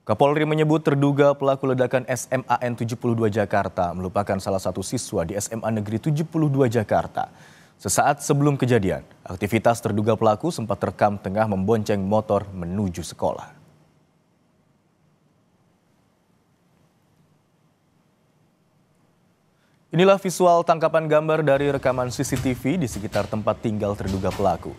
Kapolri menyebut terduga pelaku ledakan SMAN 72 Jakarta merupakan salah satu siswa di SMA Negeri 72 Jakarta. Sesaat sebelum kejadian, aktivitas terduga pelaku sempat terekam tengah membonceng motor menuju sekolah. Inilah visual tangkapan gambar dari rekaman CCTV di sekitar tempat tinggal terduga pelaku.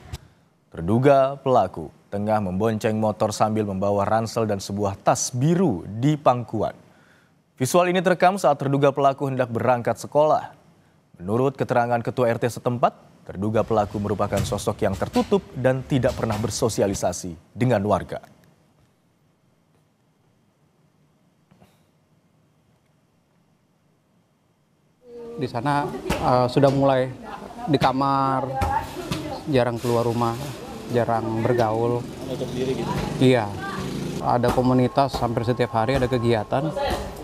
Terduga pelaku tengah membonceng motor sambil membawa ransel dan sebuah tas biru di pangkuan. Visual ini terekam saat terduga pelaku hendak berangkat sekolah. Menurut keterangan Ketua RT setempat, terduga pelaku merupakan sosok yang tertutup dan tidak pernah bersosialisasi dengan warga. Di sana sudah mulai di kamar, jarang keluar rumah, jarang bergaul. Iya, ada komunitas hampir setiap hari ada kegiatan,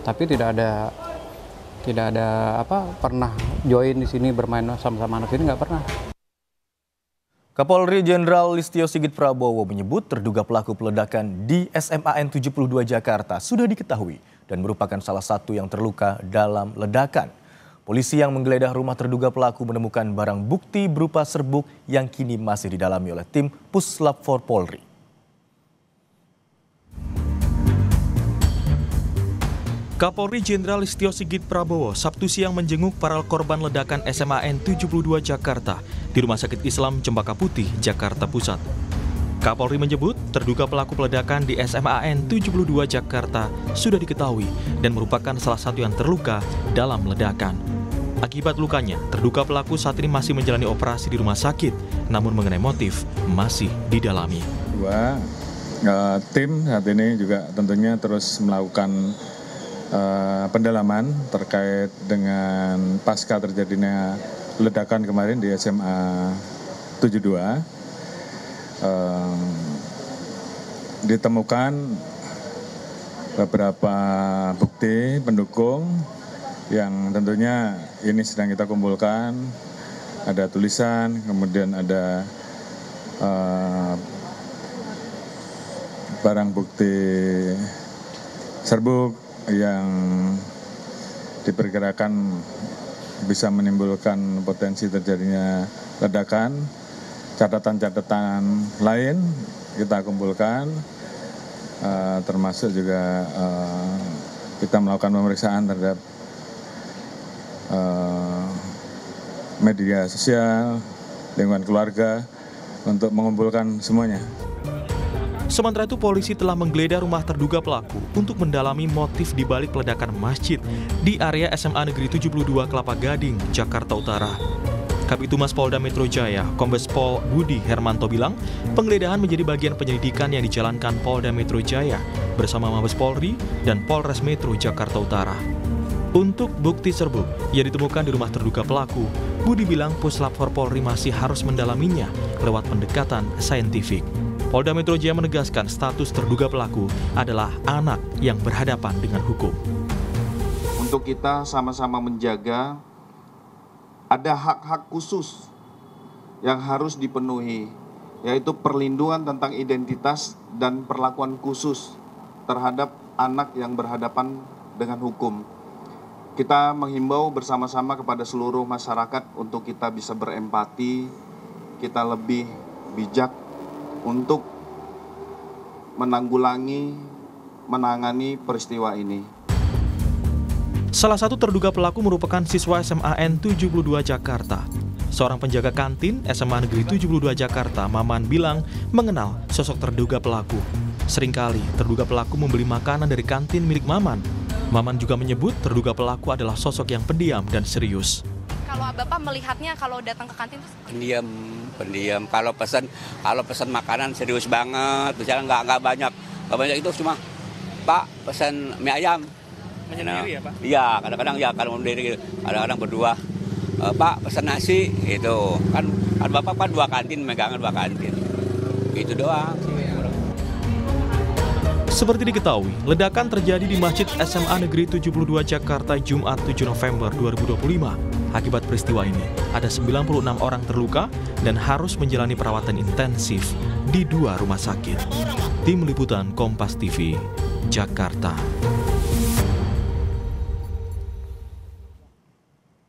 tapi tidak ada pernah join di sini bermain sama-sama anak ini, nggak pernah. Kapolri Jenderal Listio Sigit Prabowo menyebut terduga pelaku peledakan di SMAN 72 Jakarta sudah diketahui dan merupakan salah satu yang terluka dalam ledakan. Polisi yang menggeledah rumah terduga pelaku menemukan barang bukti berupa serbuk yang kini masih didalami oleh tim Puslap 4 Polri. Kapolri Jenderal Listio Sigit Prabowo Sabtu siang menjenguk para korban ledakan SMAN 72 Jakarta di Rumah Sakit Islam Cempaka Putih, Jakarta Pusat. Kapolri menyebut terduga pelaku peledakan di SMAN 72 Jakarta sudah diketahui dan merupakan salah satu yang terluka dalam ledakan. Akibat lukanya, terduga pelaku saat ini masih menjalani operasi di rumah sakit, namun mengenai motif masih didalami. Tim saat ini juga tentunya terus melakukan pendalaman terkait dengan pasca terjadinya ledakan kemarin di SMA 72. Ditemukan beberapa bukti pendukung yang tentunya ini sedang kita kumpulkan. Ada tulisan, kemudian ada barang bukti serbuk yang diperkirakan bisa menimbulkan potensi terjadinya ledakan. Catatan-catatan lain kita kumpulkan, termasuk juga kita melakukan pemeriksaan terhadap media sosial, lingkungan keluarga untuk mengumpulkan semuanya. Sementara itu polisi telah menggeledah rumah terduga pelaku untuk mendalami motif di balik peledakan masjid di area SMA Negeri 72 Kelapa Gading, Jakarta Utara. Kabitumas Polda Metro Jaya, Kombes Pol Budi Hermanto bilang, penggeledahan menjadi bagian penyelidikan yang dijalankan Polda Metro Jaya bersama Mabes Polri dan Polres Metro Jakarta Utara. Untuk bukti serbuk yang ditemukan di rumah terduga pelaku, Budi bilang Puslap 4 Polri masih harus mendalaminya lewat pendekatan saintifik. Polda Metro Jaya menegaskan status terduga pelaku adalah anak yang berhadapan dengan hukum. Untuk kita sama-sama menjaga, ada hak-hak khusus yang harus dipenuhi, yaitu perlindungan tentang identitas dan perlakuan khusus terhadap anak yang berhadapan dengan hukum. Kita menghimbau bersama-sama kepada seluruh masyarakat untuk kita bisa berempati, kita lebih bijak untuk menangani peristiwa ini. Salah satu terduga pelaku merupakan siswa SMAN 72 Jakarta. Seorang penjaga kantin SMA Negeri 72 Jakarta, Maman, bilang mengenal sosok terduga pelaku. Seringkali terduga pelaku membeli makanan dari kantin milik Maman. Maman juga menyebut terduga pelaku adalah sosok yang pendiam dan serius. Kalau Bapak melihatnya kalau datang ke kantin itu pendiam. Kalau pesan makanan serius banget, misalnya nggak banyak itu cuma Pak pesan mie ayam. Menyendiri ya Pak? Iya, kadang-kadang ya kalau sendiri, kadang-kadang berdua. Pak pesan nasi itu kan Bapak kan dua kantin, megangan dua kantin. Itu doang. Seperti diketahui, ledakan terjadi di Masjid SMA Negeri 72 Jakarta Jumat 7 November 2025. Akibat peristiwa ini, ada 96 orang terluka dan harus menjalani perawatan intensif di 2 rumah sakit. Tim Liputan Kompas TV. Jakarta.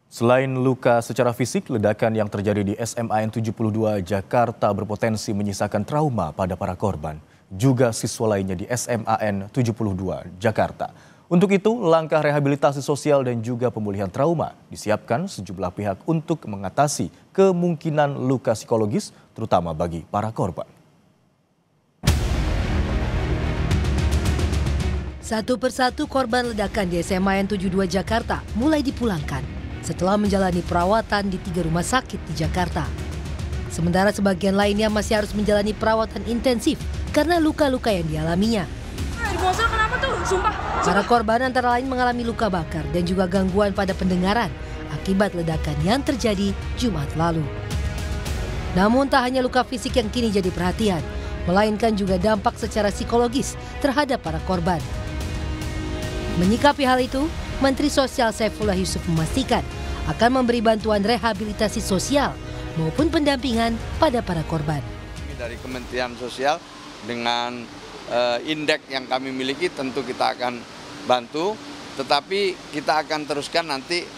Selain luka secara fisik, ledakan yang terjadi di SMAN 72 Jakarta berpotensi menyisakan trauma pada para korban, juga siswa lainnya di SMAN 72 Jakarta. Untuk itu, langkah rehabilitasi sosial dan juga pemulihan trauma disiapkan sejumlah pihak untuk mengatasi kemungkinan luka psikologis, terutama bagi para korban. Satu persatu korban ledakan di SMAN 72 Jakarta mulai dipulangkan setelah menjalani perawatan di 3 rumah sakit di Jakarta. Sementara sebagian lainnya masih harus menjalani perawatan intensif karena luka-luka yang dialaminya. Kenapa tuh? Sumpah. Para korban antara lain mengalami luka bakar dan juga gangguan pada pendengaran akibat ledakan yang terjadi Jumat lalu. Namun tak hanya luka fisik yang kini jadi perhatian, melainkan juga dampak secara psikologis terhadap para korban. Menyikapi hal itu, Menteri Sosial Saifullah Yusuf memastikan akan memberi bantuan rehabilitasi sosial maupun pendampingan pada para korban. Dari Kementerian Sosial dengan indeks yang kami miliki tentu kita akan bantu, tetapi kita akan teruskan nanti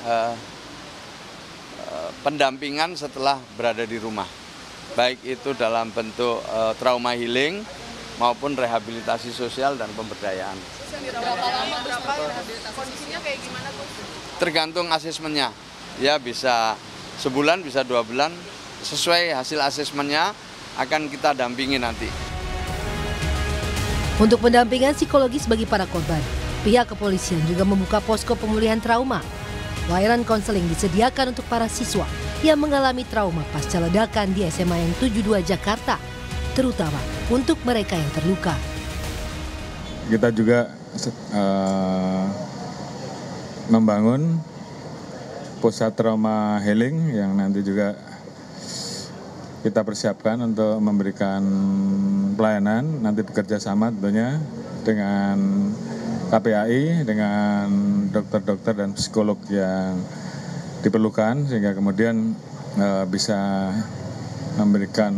pendampingan setelah berada di rumah. Baik itu dalam bentuk trauma healing maupun rehabilitasi sosial dan pemberdayaan. Kondisinya kayak gimana tuh? Tergantung asesmennya, ya bisa sebulan, bisa 2 bulan, sesuai hasil asesmennya akan kita dampingi nanti. Untuk pendampingan psikologis bagi para korban, pihak kepolisian juga membuka posko pemulihan trauma. Layanan konseling disediakan untuk para siswa yang mengalami trauma pasca ledakan di SMAN 72 Jakarta, terutama untuk mereka yang terluka. Kita juga membangun pusat trauma healing yang nanti juga kita persiapkan untuk memberikan pelayanan, nanti bekerja sama tentunya dengan KPAI, dengan dokter-dokter dan psikolog yang diperlukan, sehingga kemudian bisa memberikan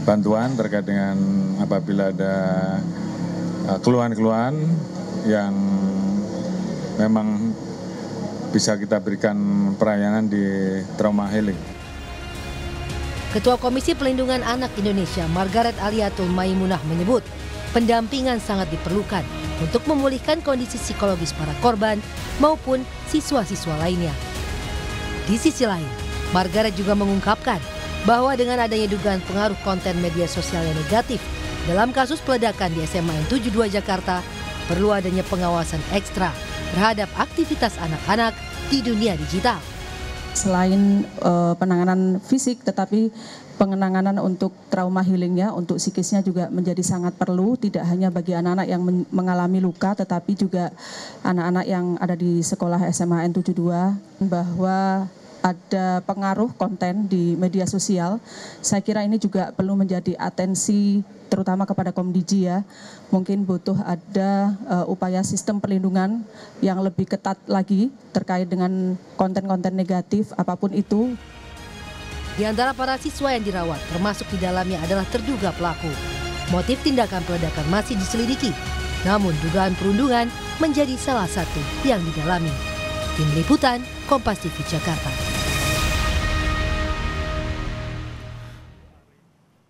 bantuan terkait dengan apabila ada keluhan-keluhan yang memang bisa kita berikan pelayanan di trauma healing. Ketua Komisi Pelindungan Anak Indonesia Margaret Aliatul Maimunah menyebut pendampingan sangat diperlukan untuk memulihkan kondisi psikologis para korban maupun siswa-siswa lainnya. Di sisi lain, Margaret juga mengungkapkan bahwa dengan adanya dugaan pengaruh konten media sosial yang negatif dalam kasus peledakan di SMAN 72 Jakarta, perlu adanya pengawasan ekstra terhadap aktivitas anak-anak di dunia digital. Selain penanganan fisik, tetapi penanganan untuk trauma healingnya, untuk psikisnya juga menjadi sangat perlu, tidak hanya bagi anak-anak yang mengalami luka, tetapi juga anak-anak yang ada di sekolah SMAN 72, bahwa ada pengaruh konten di media sosial. Saya kira ini juga perlu menjadi atensi terutama kepada Komdiji ya. Mungkin butuh ada upaya sistem perlindungan yang lebih ketat lagi terkait dengan konten-konten negatif apapun itu. Di antara para siswa yang dirawat, termasuk di dalamnya adalah terduga pelaku. Motif tindakan peledakan masih diselidiki, namun dugaan perundungan menjadi salah satu yang didalami. Tim Liputan, Kompas TV Jakarta.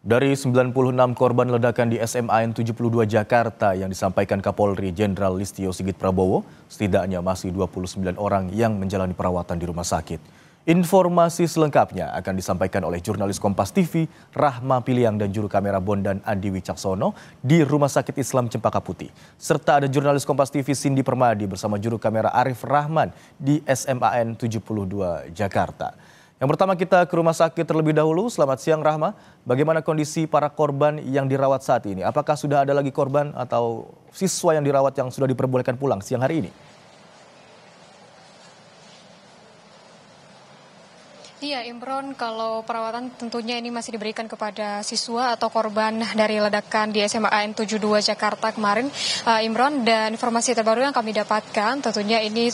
Dari 96 korban ledakan di SMAN 72 Jakarta yang disampaikan Kapolri Jenderal Listio Sigit Prabowo, setidaknya masih 29 orang yang menjalani perawatan di rumah sakit. Informasi selengkapnya akan disampaikan oleh jurnalis Kompas TV Rahma Piliang dan juru kamera Bondan Andi Wicaksono di Rumah Sakit Islam Cempaka Putih. Serta ada jurnalis Kompas TV Cindy Permadi bersama juru kamera Arif Rahman di SMAN 72 Jakarta. Yang pertama kita ke rumah sakit terlebih dahulu. Selamat siang Rahma, bagaimana kondisi para korban yang dirawat saat ini? Apakah sudah ada lagi korban atau siswa yang dirawat yang sudah diperbolehkan pulang siang hari ini? Iya, Imron, kalau perawatan tentunya ini masih diberikan kepada siswa atau korban dari ledakan di SMAN 72 Jakarta kemarin, Imron, dan informasi terbaru yang kami dapatkan tentunya ini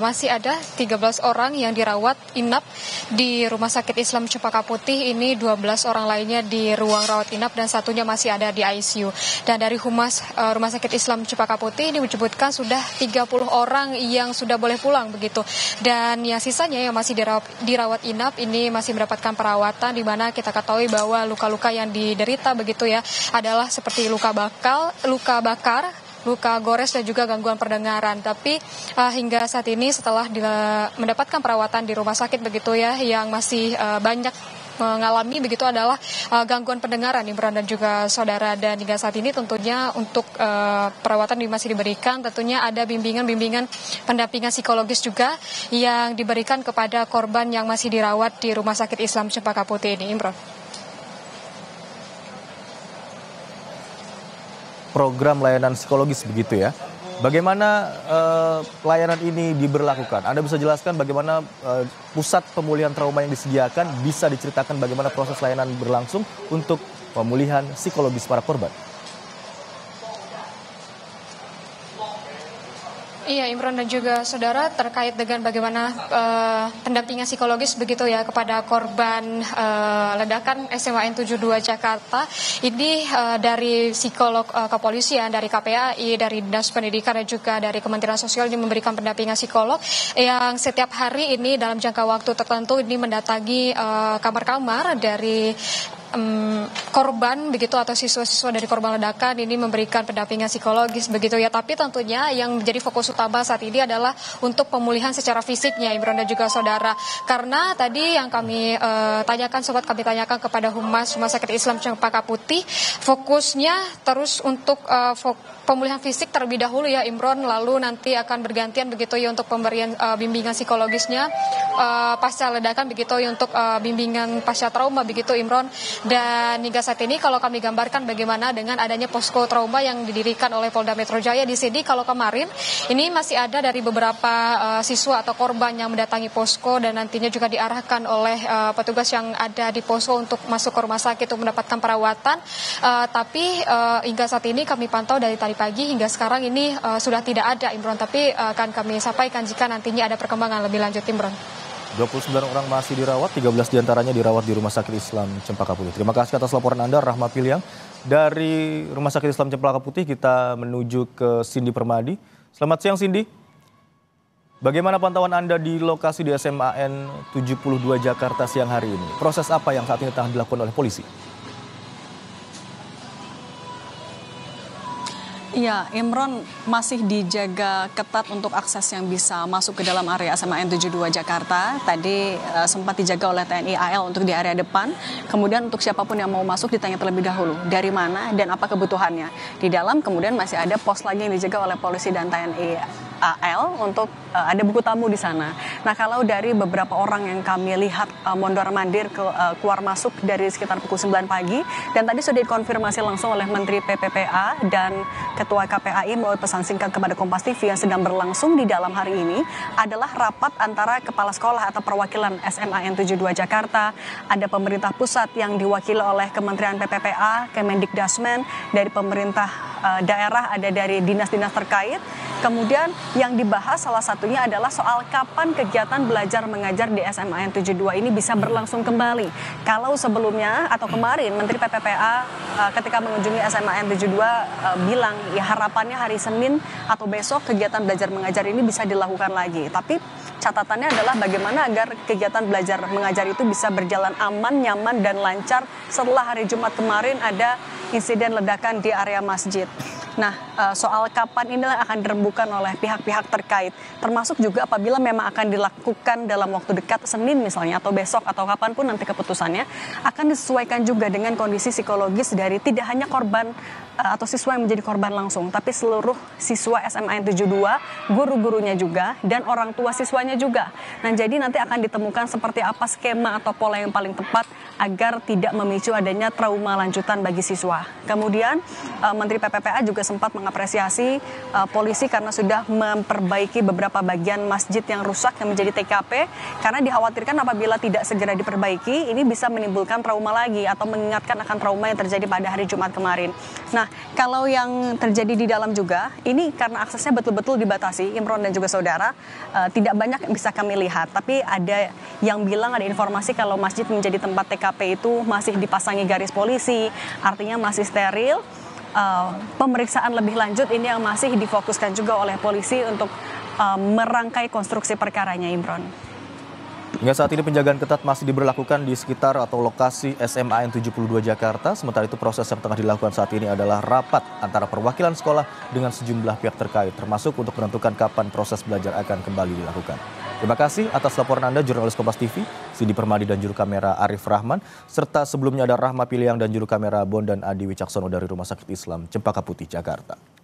masih ada 13 orang yang dirawat inap di Rumah Sakit Islam Cempaka Putih, ini 12 orang lainnya di ruang rawat inap dan satunya masih ada di ICU. Dan dari Humas Rumah Sakit Islam Cempaka Putih ini menyebutkan sudah 30 orang yang sudah boleh pulang begitu. Dan yang sisanya yang masih dirawat inap ini masih mendapatkan perawatan, di mana kita ketahui bahwa luka-luka yang diderita begitu ya adalah seperti luka bakar, luka gores dan juga gangguan pendengaran. Tapi hingga saat ini setelah mendapatkan perawatan di rumah sakit begitu ya, yang masih banyak mengalami begitu adalah gangguan pendengaran, Imran dan juga saudara. Dan hingga saat ini tentunya untuk perawatan masih diberikan, tentunya ada bimbingan pendampingan psikologis juga yang diberikan kepada korban yang masih dirawat di Rumah Sakit Islam Cempaka Putih ini, Imran. Program layanan psikologis begitu ya. Bagaimana layanan ini diberlakukan? Anda bisa jelaskan bagaimana pusat pemulihan trauma yang disediakan, bisa diceritakan bagaimana proses layanan berlangsung untuk pemulihan psikologis para korban? Iya, Imron dan juga saudara, terkait dengan bagaimana pendampingan psikologis begitu ya kepada korban ledakan SMAN 72 Jakarta. Ini dari psikolog kepolisian, dari KPAI, dari Dinas Pendidikan dan juga dari Kementerian Sosial ini memberikan pendampingan psikolog yang setiap hari ini dalam jangka waktu tertentu ini mendatangi kamar-kamar dari korban begitu atau siswa-siswa dari korban ledakan ini memberikan pendampingan psikologis begitu ya. Tapi tentunya yang menjadi fokus utama saat ini adalah untuk pemulihan secara fisiknya, Imron dan juga saudara. Karena tadi yang kami tanyakan, sempat kami tanyakan kepada Humas Rumah Sakit Islam Cempaka Putih, fokusnya terus untuk pemulihan fisik terlebih dahulu ya, Imron, lalu nanti akan bergantian begitu ya untuk pemberian bimbingan psikologisnya pasca ledakan begitu ya, untuk bimbingan pasca trauma begitu, Imron. Dan hingga saat ini kalau kami gambarkan bagaimana dengan adanya posko trauma yang didirikan oleh Polda Metro Jaya di sini, kalau kemarin ini masih ada dari beberapa siswa atau korban yang mendatangi posko dan nantinya juga diarahkan oleh petugas yang ada di posko untuk masuk ke rumah sakit untuk mendapatkan perawatan. Tapi hingga saat ini kami pantau dari tadi pagi hingga sekarang ini sudah tidak ada, Imron. Tapi akan kami sampaikan jika nantinya ada perkembangan lebih lanjut, Imron. 29 orang masih dirawat, 13 diantaranya dirawat di Rumah Sakit Islam Cempaka Putih. Terima kasih atas laporan Anda, Rahma Piliang. Dari Rumah Sakit Islam Cempaka Putih kita menuju ke Cindy Permadi. Selamat siang, Cindy. Bagaimana pantauan Anda di lokasi di SMAN 72 Jakarta siang hari ini? Proses apa yang saat ini tengah dilakukan oleh polisi? Ya, Imron, masih dijaga ketat untuk akses yang bisa masuk ke dalam area SMAN 72 Jakarta. Tadi sempat dijaga oleh TNI AL untuk di area depan. Kemudian untuk siapapun yang mau masuk ditanya terlebih dahulu dari mana dan apa kebutuhannya. Di dalam kemudian masih ada pos lagi yang dijaga oleh polisi dan TNI AL untuk ada buku tamu di sana. Nah, kalau dari beberapa orang yang kami lihat mondar-mandir keluar masuk dari sekitar pukul 9 pagi, dan tadi sudah dikonfirmasi langsung oleh Menteri PPPA dan Ketua KPAI melalui pesan singkat kepada Kompas TV yang sedang berlangsung di dalam hari ini adalah rapat antara kepala sekolah atau perwakilan SMAN 72 Jakarta, ada pemerintah pusat yang diwakili oleh Kementerian PPPA, Kemendikdasmen, dari pemerintah daerah, ada dari dinas-dinas terkait. Kemudian yang dibahas salah satunya adalah soal kapan kegiatan belajar mengajar di SMAN 72 ini bisa berlangsung kembali. Kalau sebelumnya atau kemarin Menteri PPPA ketika mengunjungi SMAN 72 bilang ya harapannya hari Senin atau besok kegiatan belajar mengajar ini bisa dilakukan lagi. Tapi catatannya adalah bagaimana agar kegiatan belajar mengajar itu bisa berjalan aman, nyaman, dan lancar setelah hari Jumat kemarin ada insiden ledakan di area masjid. Nah, soal kapan inilah akan dirembukan oleh pihak-pihak terkait, termasuk juga apabila memang akan dilakukan dalam waktu dekat, Senin misalnya, atau besok, atau kapanpun nanti keputusannya, akan disesuaikan juga dengan kondisi psikologis dari tidak hanya korban atau siswa yang menjadi korban langsung, tapi seluruh siswa SMA N 72, guru-gurunya juga, dan orang tua siswanya juga. Nah, jadi nanti akan ditemukan seperti apa skema atau pola yang paling tepat agar tidak memicu adanya trauma lanjutan bagi siswa. Kemudian Menteri PPPA juga sempat mengapresiasi polisi karena sudah memperbaiki beberapa bagian masjid yang rusak yang menjadi TKP, karena dikhawatirkan apabila tidak segera diperbaiki, ini bisa menimbulkan trauma lagi atau mengingatkan akan trauma yang terjadi pada hari Jumat kemarin. Nah, kalau yang terjadi di dalam juga, ini karena aksesnya betul-betul dibatasi, Imron dan juga saudara, tidak banyak yang bisa kami lihat. Tapi ada yang bilang, ada informasi kalau masjid menjadi tempat TKP itu masih dipasangi garis polisi, artinya masih steril. Pemeriksaan lebih lanjut ini yang masih difokuskan juga oleh polisi untuk merangkai konstruksi perkaranya, Imron. Hingga saat ini penjagaan ketat masih diberlakukan di sekitar atau lokasi SMA N 72 Jakarta. Sementara itu proses yang tengah dilakukan saat ini adalah rapat antara perwakilan sekolah dengan sejumlah pihak terkait, termasuk untuk menentukan kapan proses belajar akan kembali dilakukan. Terima kasih atas laporan Anda, jurnalis Kompas TV, Sidi Permadi dan juru kamera Arif Rahman, serta sebelumnya ada Rahma Piliang dan juru kamera Bondan Adi Wicaksono dari Rumah Sakit Islam Cempaka Putih, Jakarta.